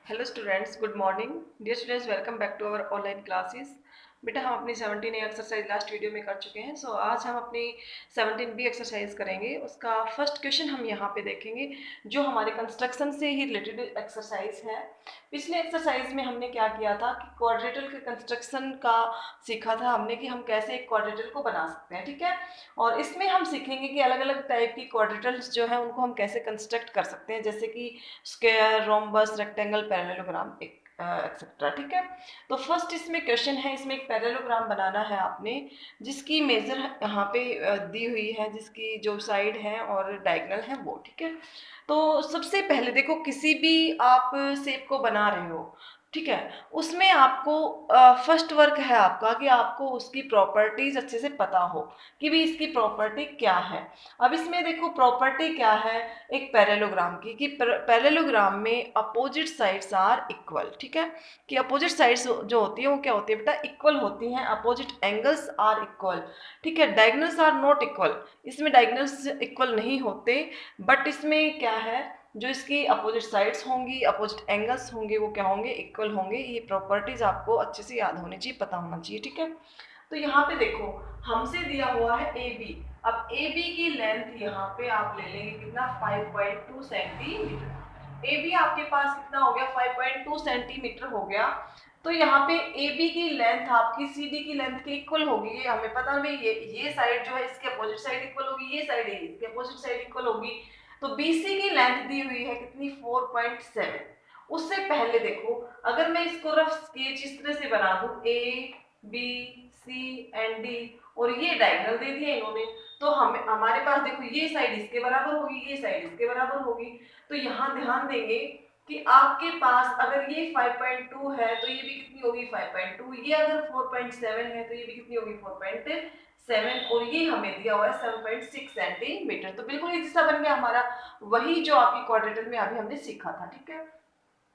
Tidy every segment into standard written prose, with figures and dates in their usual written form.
Hello students, good morning. Dear students, welcome back to our online classes. बेटा, हम अपनी 17A exercise last video में कर चुके हैं। सो आज हम अपनी 17B एक्सरसाइज करेंगे। उसका फर्स्ट क्वेश्चन हम यहाँ पे देखेंगे, जो हमारे कंस्ट्रक्शन से ही रिलेटेड एक्सरसाइज है। पिछले एक्सरसाइज में हमने क्या किया था कि क्वाड्रेटल के कंस्ट्रक्शन का सीखा था हमने कि हम कैसे एक क्वाड्रेटल को बना सकते हैं, ठीक है। और इसमें हम सीखेंगे कि अलग अलग टाइप की क्वाड्रेटल्स जो है उनको हम कैसे कंस्ट्रक्ट कर सकते हैं, जैसे कि square, rhombus, rectangle, parallelogram etcetera, ठीक है। तो फर्स्ट इसमें क्वेश्चन है, इसमें एक पैरेललोग्राम बनाना है आपने, जिसकी मेजर यहाँ पे दी हुई है, जिसकी जो साइड है और डायगोनल है वो, ठीक है। तो सबसे पहले देखो, किसी भी आप शेप को बना रहे हो, ठीक है, उसमें आपको फर्स्ट वर्क है आपका कि आपको उसकी प्रॉपर्टीज अच्छे से पता हो कि भी इसकी प्रॉपर्टी क्या है। अब इसमें देखो प्रॉपर्टी क्या है एक पैरेललोग्राम की, कि पैरेललोग्राम में अपोजिट साइड्स आर इक्वल, ठीक है। कि अपोजिट साइड्स जो होती है वो क्या होती है बेटा, इक्वल होती हैं। अपोजिट एंगल्स आर इक्वल, ठीक है। डायगोनल्स आर नॉट इक्वल, इसमें डायगोनल्स इक्वल नहीं होते, बट इसमें क्या है, जो इसकी अपोजिट साइड्स होंगी, अपोजिट एंगल्स होंगे, वो क्या होंगे, इक्वल होंगे। ये प्रॉपर्टीज आपको अच्छे से याद होनी चाहिए, पता होना चाहिए, ठीक है। तो यहाँ पे देखो, हमसे दिया हुआ है ए बी। अब ए बी की लेंथ यहाँ पे आप ले लेंगे कितना, 5.2 सेंटीमीटर। ए बी आपके पास कितना हो गया, 5.2 सेंटीमीटर हो गया। तो यहाँ पे ए बी की लेंथ आपकी सी डी की लेंथ के इक्वल होगी। ये हमें पता है, ये साइड जो है इसके अपोजिट साइड इक्वल होगी, ये साइड इसके अपोजिट साइड इक्वल होगी। तो बी सी की लेंथ दी हुई है कितनी, 4.7। उससे पहले देखो, अगर मैं इसको रफ स्केच इस तरह से बना दूं, A B C and D, और ये डायगोनल दे दिया इन्होंने, तो हमें हमारे पास देखो ये साइड इसके बराबर होगी, ये साइड इसके बराबर होगी। तो यहाँ ध्यान देंगे कि आपके पास अगर ये 5.2 है तो ये भी कितनी होगी, 5.2। ये अगर 4.7 है तो ये भी कितनी होगी, 4.7। और ये हमें दिया हुआ है 7.6 सेंटीमीटर। तो बिल्कुल ये जैसा बन गया हमारा, वही जो आपकी क्वाड्रेटल में अभी हमने सीखा था, ठीक है।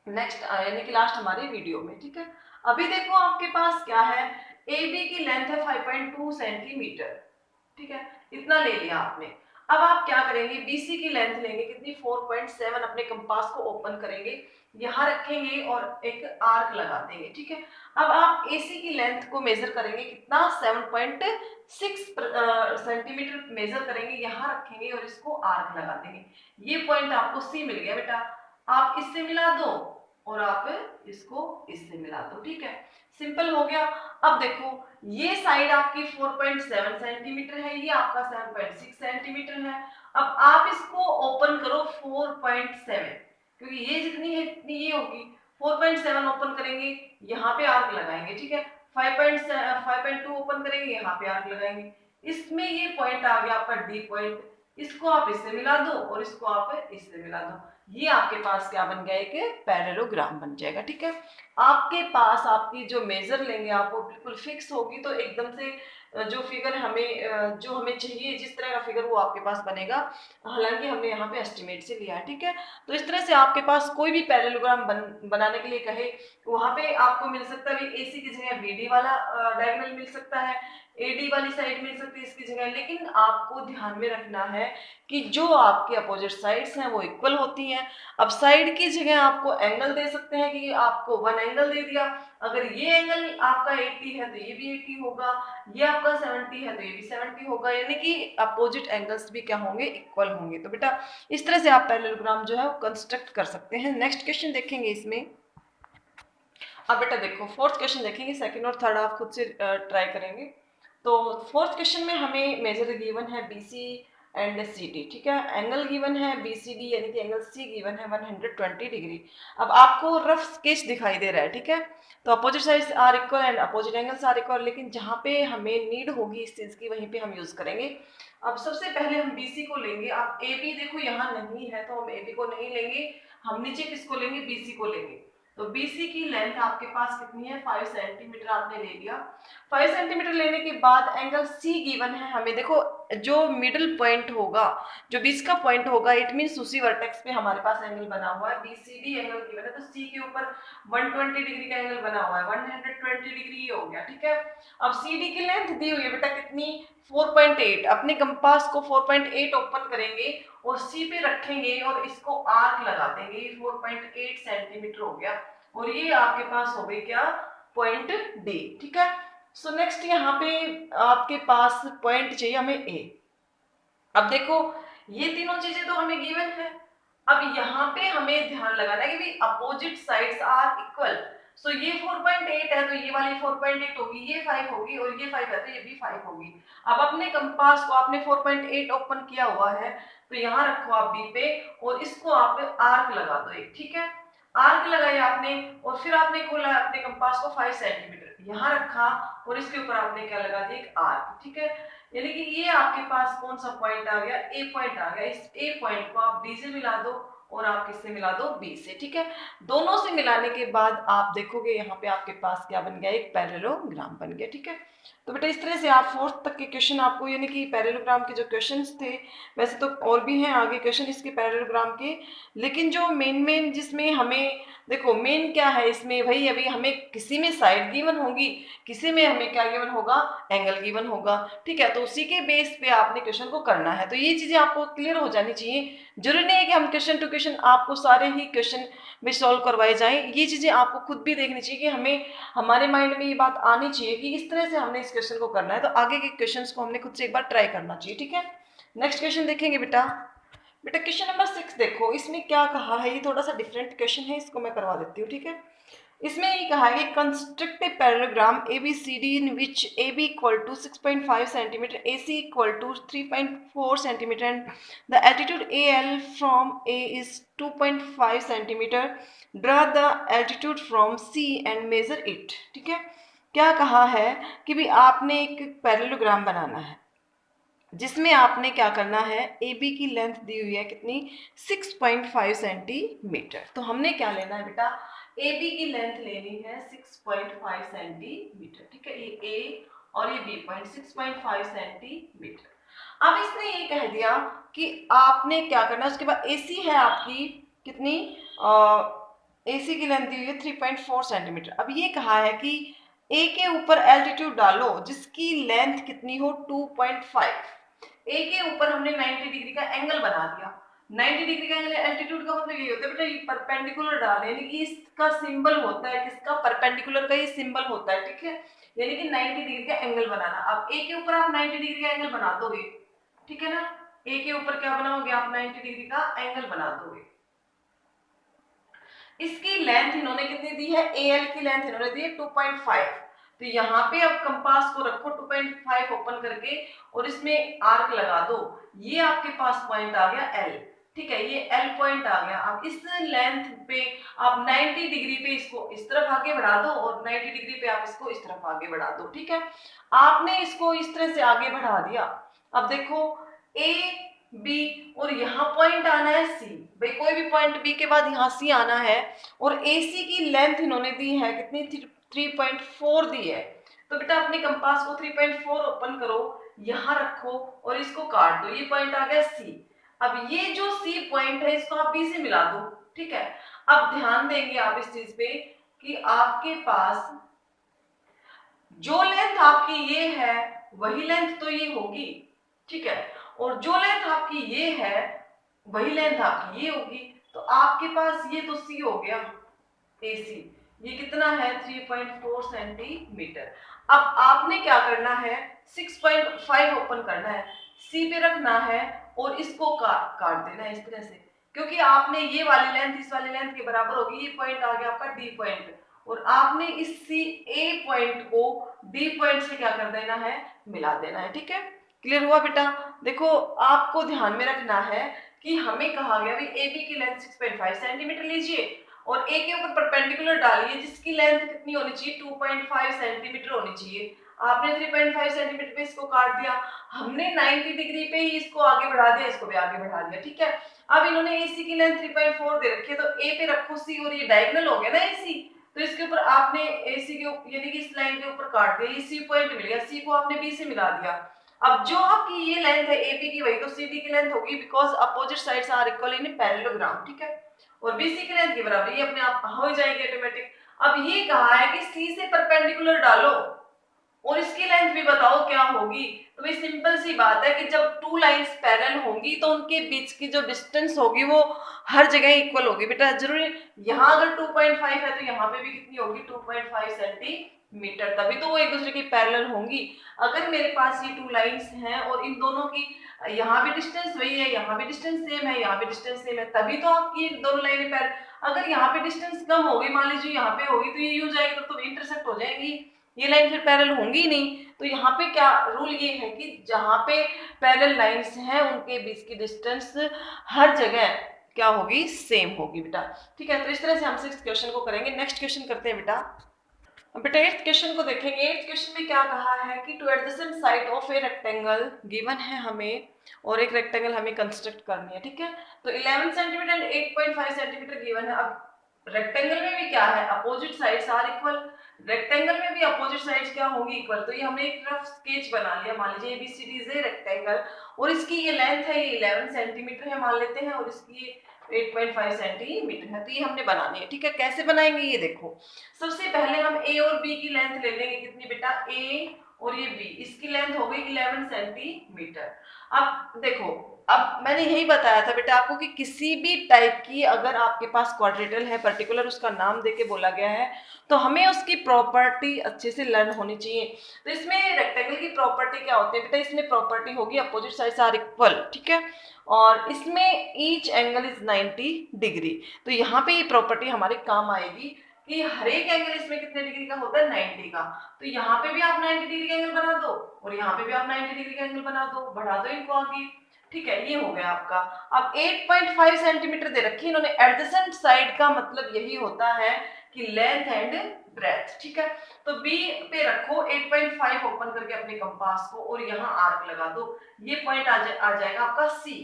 नेक्स्ट यानी कि लास्ट हमारे वीडियो में, ठीक है। अभी देखो आपके पास क्या है, ए बी की लेंथ है 5.2 सेंटीमीटर, ठीक है, इतना ले लिया आपने। अब आप क्या करेंगे, बीसी की लेंथ लेंगे कितनी, 4.7। अपने कंपास को ओपन करेंगे, यहाँ रखेंगे और एक आर्क लगा देंगे, ठीक है। अब आप एसी की लेंथ को मेजर करेंगे कितना, 7.6 सेंटीमीटर मेजर करेंगे, यहाँ रखेंगे और इसको आर्क लगा देंगे। ये पॉइंट आपको सी मिल गया बेटा। आप इससे मिला दो और आप इसको इससे मिला दो, ठीक है। सिंपल हो गया। अब देखो, ये साइड आपकी 4.7 सेंटीमीटर है, ये आपका 7.6 सेंटीमीटर है। अब आप इसको ओपन करो 4.7, क्योंकि ये जितनी है इतनी ये होगी। 4.7 ओपन करेंगे, यहाँ पे आर्क लगाएंगे, ठीक है। 5.2 ओपन करेंगे, यहाँ पे आर्क लगाएंगे। इसमें ये पॉइंट आ गया आपका डी पॉइंट, इसको आप इससे मिला दो और इसको आप इससे मिला दो। ये आपके पास क्या बन गया, एक पैरेललोग्राम बन जाएगा, ठीक है। आपके पास आपकी जो मेजर लेंगे आप वो बिल्कुल फिक्स होगी, तो एकदम से जो फिगर हमें जो हमें चाहिए, जिस तरह का फिगर वो आपके पास बनेगा। हालांकि हमने यहाँ पे एस्टिमेट से लिया है, ठीक है। तो इस तरह से आपके पास कोई भी पैरेललोग्राम बनाने के लिए कहे, वहां पे आपको मिल सकता है एसी की जगह बीडी वाला डायगोनल मिल सकता है, एडी वाली साइड मिल सकती है इसकी जगह। लेकिन आपको ध्यान में रखना है कि जो आपके अपोजिट साइड्स हैं वो इक्वल होती हैं। अब साइड की जगह आपको एंगल दे सकते हैं, कि आपको 1 एंगल दे दिया। अगर ये एंगल आपका 80 है तो ये भी 80 होगा, ये आपका 70 है तो ये भी 70 होगा, यानी कि अपोजिट एंगल्स भी क्या होंगे, इक्वल होंगे। तो बेटा इस तरह से आप पैरेललोग्राम जो है वो कंस्ट्रक्ट कर सकते हैं। नेक्स्ट क्वेश्चन देखेंगे इसमें। अब बेटा देखो, फोर्थ क्वेश्चन देखेंगे, सेकंड और थर्ड आप खुद से ट्राई करेंगे। तो फोर्थ क्वेश्चन में हमें मेजर गिवन है बीसी एंड सी डी, ठीक है। एंगल गिवन है बीसीडी, यानी कि एंगल सी गिवन है 120 डिग्री। अब आपको रफ स्केच दिखाई दे रहा है, ठीक है। तो opposite sides are equal and opposite angles are equal, लेकिन जहाँ पे हमें नीड होगी इस चीज की वहीं पे हम यूज करेंगे। अब सबसे पहले हम बीसी को लेंगे। अब ए बी देखो यहाँ नहीं है तो हम ए बी को नहीं लेंगे, हम नीचे किसको लेंगे, बीसी को लेंगे। तो बीसी की लेंथ आपके पास कितनी है, 5 सेंटीमीटर आपने ले लिया। 5 सेंटीमीटर लेने के बाद एंगल सी गिवन है हमें, देखो जो मिडिल पॉइंट होगा, जो बीच का पॉइंट होगा, इट मीन्स उसी वर्टेक्स पे हमारे पास एंगल बना हुआ है, BCD एंगल गिवन है, तो C के ऊपर 120 डिग्री का एंगल बना हुआ है, 120 डिग्री हो गया, ठीक है। अब CD की लेंथ दी हुई है बेटा कितनी, 4.8। अपने कंपास को 4.8 ओपन करेंगे और C पे रखेंगे और इसको आर्क लगा देंगे, 4.8 सेंटीमीटर हो गया, और ये आपके पास हो गई क्या, पॉइंट D, ठीक है। सो नेक्स्ट यहाँ पे आपके पास पॉइंट चाहिए हमें A। अब देखो ये तीनों चीजें तो हमें गिवन है, अब यहाँ पे हमें ध्यान लगाना है कि अपोजिट साइड्स आर इक्वल। सो ये 4.8 है तो ये वाली 4.8 होगी, ये 5 होगी, और ये 5 है तो ये भी 5 होगी। अब अपने कंपास को आपने 4.8 ओपन किया हुआ है, तो यहाँ रखो आप बी पे और इसको आप आर्क लगा दो एक, ठीक है। आर्क लगाया आपने और फिर आपने खोला अपने कंपास को 5 सेंटीमीटर यहाँ रखा और इसके ऊपर आपने क्या लगा दिया, एक आर्क, ठीक है। यानी कि ये आपके पास कौन सा पॉइंट आ गया, ए पॉइंट आ गया। इस ए पॉइंट को आप बी से मिला दो और आप किससे मिला दो, बी से, ठीक है। दोनों से मिलाने के बाद आप देखोगे यहाँ पे आपके पास क्या बन गया, एक पैरेललोग्राम बन गया, ठीक है। तो बेटा इस तरह से आप 4th तक के क्वेश्चन आपको, यानी कि पैरेललोग्राम के जो क्वेश्चंस थे, वैसे तो और भी हैं आगे क्वेश्चन इसके पैरेललोग्राम के, लेकिन जो मेन जिसमें हमें देखो मेन क्या है इसमें, भाई अभी हमें किसी में साइड गिवन होगी, किसी में हमें क्या गिवन होगा, एंगल गिवन होगा, ठीक है। तो उसी के बेस पे आपने क्वेश्चन को करना है, तो ये चीजें आपको क्लियर हो जानी चाहिए। जरूरी नहीं है कि हम क्वेश्चन टू क्वेश्चन आपको सारे ही क्वेश्चन में सॉल्व करवाए जाएं, ये चीजें आपको खुद भी देखनी चाहिए कि हमें हमारे माइंड में ये बात आनी चाहिए कि इस तरह से हमने इस क्वेश्चन को करना है, तो आगे के क्वेश्चन को हमने खुद से एक बार ट्राई करना चाहिए, ठीक है। नेक्स्ट क्वेश्चन देखेंगे बेटा। बेटा क्वेश्चन नंबर 6 देखो, इसमें क्या कहा है, ये थोड़ा सा डिफरेंट क्वेश्चन है, इसको मैं करवा देती हूँ, ठीक है। इसमें ये कहा है कि construct a parallelogram ABCD in which AB equal to 6.5 centimetre, AC equal to 3.4 centimetre and the altitude AL from A is 2.5 centimetre, draw the altitude from C and measure it, ठीक है। क्या कहा है कि भी आपने एक पैरेललोग्राम बनाना है जिसमें आपने क्या करना है, AB की लेंथ दी हुई है कितनी, 6.5 सेंटीमीटर। तो हमने क्या लेना है बेटा, AB की लेंथ लेनी है 6.5 सेंटीमीटर, ठीक है। ये A और ये B पॉइंट 6.5 सेंटीमीटर। अब इसने ये कह दिया कि आपने क्या करना है, उसके बाद AC है आपकी कितनी, AC की लेंथ दी हुई है 3.4 सेंटीमीटर। अब ये कहा है कि A के ऊपर एल्टीट्यूड डालो जिसकी लेंथ कितनी हो 2.5। ए के ऊपर हमने 90 डिग्री का एंगल बना दिया, 90 डिग्री का एंगल, एल्टीट्यूड का मतलब ये होता है बेटा ये परपेंडिकुलर डाले, यानी कि इसका सिंबल होता है किसका, परपेंडिकुलर का ये सिंबल होता है, ठीक है। यानी कि 90 डिग्री का एंगल बनाना। अब ए के ऊपर आप 90 डिग्री का एंगल बना दोगे, ठीक है ना। ए के ऊपर क्या बनाओगे आप, 90 डिग्री का एंगल बना दोगे। इसकी लेंथ इन्होंने कितनी दी है, एल की लेंथ इन्होंने दी है 2.5। तो यहाँ पे अब कंपास को रखो 2.5 ओपन करके और इसमें आर्क लगा दो, ये आपके पास पॉइंट आ गया एल, ठीक है। ये एल पॉइंट आ गया। अब इस लेंथ पे आप 90 डिग्री पे इसको इस तरफ आगे बढ़ा दो और 90 डिग्री पे आप इसको इस तरफ आगे बढ़ा दो, ठीक है। आपने इसको इस तरह से आगे बढ़ा दिया। अब देखो ए बी और यहाँ पॉइंट आना है सी, भाई कोई भी पॉइंट बी के बाद यहाँ सी आना है, और AC की लेंथ इन्होंने दी है कितनी, 3.4 दी है। तो बेटा अपने कंपास को 3.4 ओपन करो, यहाँ रखो और इसको काट दो, ये पॉइंट आ गया सी। अब ये जो सी पॉइंट है इसको आप बी से मिला दो, ठीक है। अब ध्यान देंगे आप इस चीज पे कि आपके पास जो लेंथ आपकी ये है वही लेंथ तो ये होगी, ठीक है, और जो लेंथ आपकी ये है वही लेंथ आपकी ये होगी। तो आपके पास ये तो सी हो गया AC, ये कितना है 3.4 सेंटीमीटर। अब आपने क्या करना है, 6.5 ओपन करना है, C पे रखना है और इसको काट देना है इस तरह से, क्योंकि आपने ये वाली लेंथ इस वाली लेंथ के बराबर होगी, ये पॉइंट आ गया आपका D पॉइंट, और आपने इस A पॉइंट को D पॉइंट से क्या कर देना है, मिला देना है, ठीक है। क्लियर हुआ बेटा। देखो आपको ध्यान में रखना है कि हमें कहा गया भी AB की लेंथ 6.5 सेंटीमीटर लीजिए और A के ऊपर परपेंडिकुलर डालिए जिसकी लेंथ कितनी होनी चाहिए, 2.5 सेंटीमीटर होनी चाहिए। आपने 3.5 सेंटीमीटर पे इसको काट दिया, हमने 90 डिग्री पे ही इसको आगे बढ़ा दिया, इसको भी आगे बढ़ा दिया, ठीक है। अब इन्होंने AC की लेंथ 3.4 दे रखी है, तो A पे रखो C और ये डायगोनल हो गया ना AC, तो इसके ऊपर आपने AC के यानी कि इस लाइन के ऊपर काट दिया, ये C पॉइंट मिल गया, C को आपने B से मिला दिया। अब जो आपकी ये लेंथ है AB की, वही तो CD की लेंथ होगी, because opposite sides are equal in parallelogram, ठीक है। और BC की लेंथ के बराबर, ये अपने आप हो जाएगी ऑटोमेटिक। अब ये कहा है कि C से परपेंडिकुलर डालो और इसकी लेंथ भी बताओ क्या होगी। तो भाई सिंपल सी बात है कि जब टू लाइंस पैरेलल होंगी तो उनके बीच की जो डिस्टेंस होगी वो हर जगह इक्वल होगी बेटा, जरूरी। यहाँ अगर 2.5 है तो यहाँ पे भी कितनी होगी, 2.5 सेंटीमीटर, तभी तो वो एक दूसरे की पैरेलल होंगी। अगर मेरे पास ये टू लाइंस हैं और इन दोनों की यहाँ भी डिस्टेंस वही है, यहाँ भी डिस्टेंस सेम है, यहाँ भी डिस्टेंस सेम है, तभी तो आपकी दोनों लाइनें पैरेलल। अगर यहाँ पे डिस्टेंस कम होगी, मान लीजिए यहाँ पे होगी, तो ये हो जाएगी, तो इंटरसेक्ट हो जाएंगी, ये लाइन फिर पैरेलल होंगी ही नहीं। तो यहाँ पे क्या रूल ये है कि जहां पे पैरेलल लाइंस हैं उनके बीच की डिस्टेंस हर जगह क्या होगी, सेम होगी बेटा, ठीक है। तो इस तरह से हम 6th क्वेश्चन को करेंगे। नेक्स्ट क्वेश्चन करते हैं बेटा। बेटा 8th क्वेश्चन को देखेंगे। 8th क्वेश्चन में क्या कहा है कि two adjacent side of a rectangle given है हमें, और एक रेक्टेंगल हमें कंस्ट्रक्ट करनी है, ठीक है। तो 11 सेंटीमीटर एंड 8.5 सेंटीमीटर गिवन है। अब रेक्टेंगल में भी क्या है, opposite sides are equal, rectangle में भी अपोजिट साइड्स क्या होंगी, इक्वल। तो ये हमने एक रफ स्केच बना लिया, मान लीजिए ABCD इज ए रेक्टेंगल, और इसकी ये लेंथ है, ये 11 सेंटीमीटर है मान लेते हैं, और इसकी ये 8.5 सेंटीमीटर है। तो ये हमने बनानी है, ठीक है। कैसे बनाएंगे ये देखो। सबसे पहले हम A और B की लेंथ ले लेंगे, कितनी बेटा, A और ये B, इसकी लेंथ हो गई 11 सेंटीमीटर। अब देखो, अब मैंने यही बताया था बेटा आपको कि किसी भी टाइप की अगर आपके पास क्वाड्रेटल है, पर्टिकुलर उसका नाम देके बोला गया है, तो हमें उसकी प्रॉपर्टी अच्छे से लर्न होनी चाहिए। तो इसमें रेक्टेंगल की प्रॉपर्टी क्या होती है बेटा, इसमें प्रॉपर्टी होगी अपोजिट साइड्स आर इक्वल, ठीक है, और इसमें ईच एंगल इज 90 डिग्री। तो यहाँ पे ये प्रॉपर्टी हमारे काम आएगी कि हर एक एंगल इसमें कितने डिग्री का होता है, 90 का। तो यहाँ पे भी आप 90 डिग्री का एंगल बना दो, और यहाँ पे भी आप 90 डिग्री का एंगल बना दो, बढ़ा दो इनको आगे, ठीक है। ये हो गया आपका। अब 8.5 सेंटीमीटर दे रखी इन्होंने, एडजेसेंट साइड का मतलब यही होता है कि लेंथ एंड ब्रेथ, ठीक है। तो B पे रखो 8.5 ओपन करके अपने कंपास को, और यहाँ आर्क लगा दो, ये पॉइंट आ जाएगा आपका C,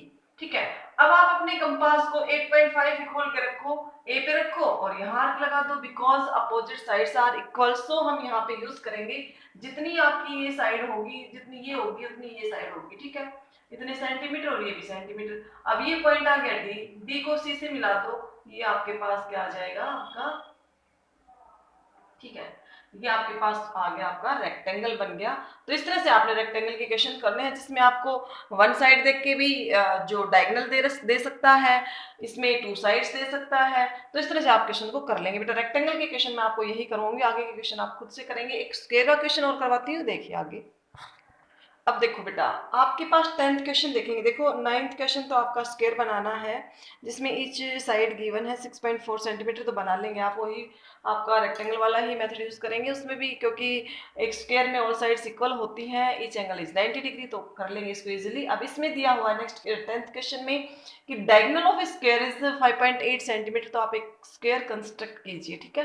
ठीक है। अब आप अपने कंपास को 8.5 खोल के रखो, A पे रखो और यहाँ आर्क लगा दो, because opposite sides are equal. So हम यहाँ पे यूज करेंगे जितनी आपकी ये साइड होगी, जितनी ये होगी उतनी ये साइड होगी, ठीक है। इतने सेंटीमीटर और ये भी सेंटीमीटर। अब ये पॉइंट आ गया D को C से मिला दो, ये आपके पास क्या आ जाएगा आपका, ठीक है, ये आपके पास आ गया, आपका रेक्टेंगल बन गया। तो इस तरह से आपने रेक्टेंगल के क्वेश्चन करने हैं, जिसमें आपको वन साइड देख के भी जो डायगोनल दे सकता है, इसमें टू साइड्स दे सकता है। तो इस तरह से आप क्वेश्चन को कर लेंगे बेटा। रेक्टेंगल के क्वेश्चन में आपको यही करवाऊंगी, आगे के क्वेश्चन आप खुद से करेंगे। एक स्क्वायर का क्वेश्चन और करवाती हूँ, देखिए आगे। अब देखो बेटा, आपके पास 10th क्वेश्चन देखेंगे। देखो 9th क्वेश्चन तो आपका स्क्वायर बनाना है, जिसमें ईच साइड गिवन है 6.4 सेंटीमीटर, तो बना लेंगे आप, वही आपका रेक्टेंगल वाला ही मेथड यूज करेंगे उसमें भी, क्योंकि एक स्क्वायर में ऑल साइड्स इक्वल होती हैं, ईच एंगल इज 90 डिग्री, तो कर लेंगे इसको इजीली। अब इसमें दिया हुआ है नेक्स्ट 10th क्वेश्चन में कि diagonal of square is 5.8 centimetre, तो आप एक स्क्वायर कंस्ट्रक्ट कीजिए, ठीक है।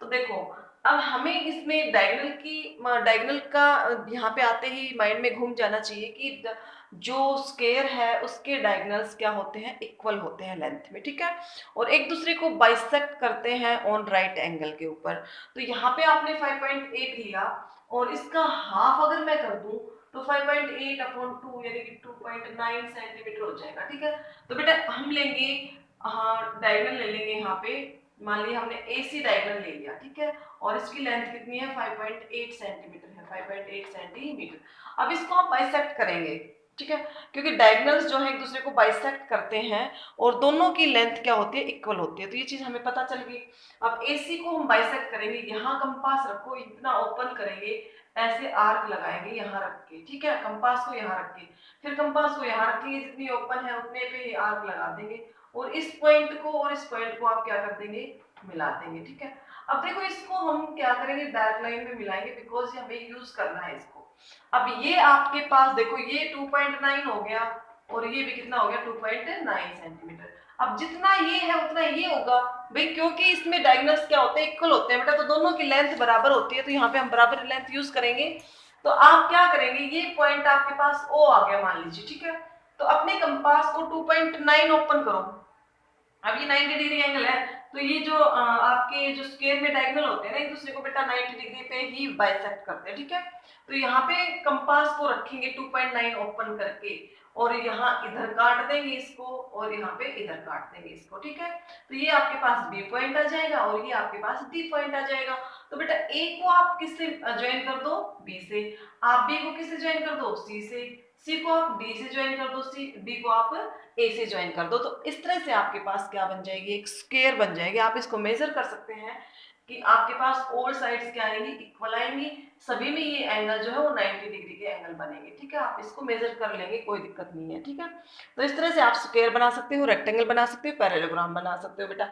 तो देखो, अब हमें इसमें डायगोनल का यहाँ पे आते ही माइंड में घूम जाना चाहिए कि जो स्क्वायर है उसके डायगोनल्स क्या होते हैं, इक्वल होते हैं लेंथ में, ठीक है, और एक दूसरे को बाइसेक्ट करते हैं ऑन राइट एंगल के ऊपर। तो यहाँ पे आपने 5.8 लिया, और इसका हाफ अगर मैं कर दूं तो 5.8 अपॉन 2 यानी कि 2.9 सेंटीमीटर हो जाएगा, ठीक है। तो बेटा हम लेंगे, हाँ डायगोनल ले लेंगे यहाँ पे, मान लिया हमने AC डायगोनल ले लिया, ठीक है, और इसकी लेंथ कितनी है, 5.8 सेंटीमीटर है, 5.8 सेंटीमीटर। अब इसको हम बाइसेक्ट करेंगे, ठीक है, क्योंकि डायगोनल्स जो है एक दूसरे को बाइसेक्ट करते हैं और दोनों की लेंथ क्या होती है, इक्वल होती है। तो ये चीज हमें पता चल गई। अब AC को हम बाइसेक्ट करेंगे, यहाँ कंपास रखो, इतना ओपन करेंगे, ऐसे आर्क लगाएंगे यहाँ रख के, ठीक है, कंपास को यहाँ रख के, फिर कंपास को यहाँ रखेंगे, जितनी ओपन है उतने पे आर्क लगा देंगे, और इस पॉइंट को और इस पॉइंट को आप क्या कर देंगे, मिला देंगे, ठीक है। अब देखो इसको हम क्या करेंगे, डार्क लाइन में मिलाएंगे, बिकॉज हमें यूज करना है इसको। अब ये आपके पास देखो, ये 2.9 हो गया, और ये भी कितना हो गया, 2.9 सेंटीमीटर। अब जितना ये है उतना ये होगा भाई, क्योंकि इसमें डायगोनल्स क्या होते हैं, इक्वल होते हैं बेटा, तो दोनों की लेंथ बराबर होती है, तो यहाँ पे हम बराबर लेंथ यूज करेंगे। तो आप क्या करेंगे, ये पॉइंट आपके पास O आ गया मान लीजिए, ठीक है, तो अपने कंपास को 2.9 ओपन करो। अब ये 90 डिग्री एंगल है, तो ये जो आपके जो स्क्वायर में डायगोनल होते हैं ना एक दूसरे को बेटा 90 डिग्री पे ही बाइसेक्ट करते हैं, ठीक है। तो यहाँ पे कंपास को रखेंगे 2.9 ओपन करके और यहाँ इधर काट देंगे इसको और यहाँ पे इधर काट देंगे इसको, ठीक है। तो ये आपके पास बी पॉइंट आ जाएगा और ये आपके पास डी पॉइंट आ जाएगा। तो बेटा ए को आप किससे ज्वाइन कर दो, बी से। आप बी को किससे ज्वाइन कर दो, सी से। सी को आप डी से ज्वाइन कर दो, सी डी को आप ए से ज्वाइन कर दो। तो इस तरह से आपके पास क्या बन जाएगी, एक स्क्वायर बन जाएगी। आप इसको मेजर कर सकते हैं कि आपके पास ऑल साइड्स क्या आएंगी, इक्वल आएंगी। सभी में ये एंगल जो है वो 90 डिग्री के एंगल बनेंगे, ठीक है। आप इसको मेजर कर लेंगे, कोई दिक्कत नहीं है, ठीक है। तो इस तरह से आप स्क्वायर बना सकते हो, रेक्टेंगल बना सकते हो, पैरेललोग्राम बना सकते हो बेटा।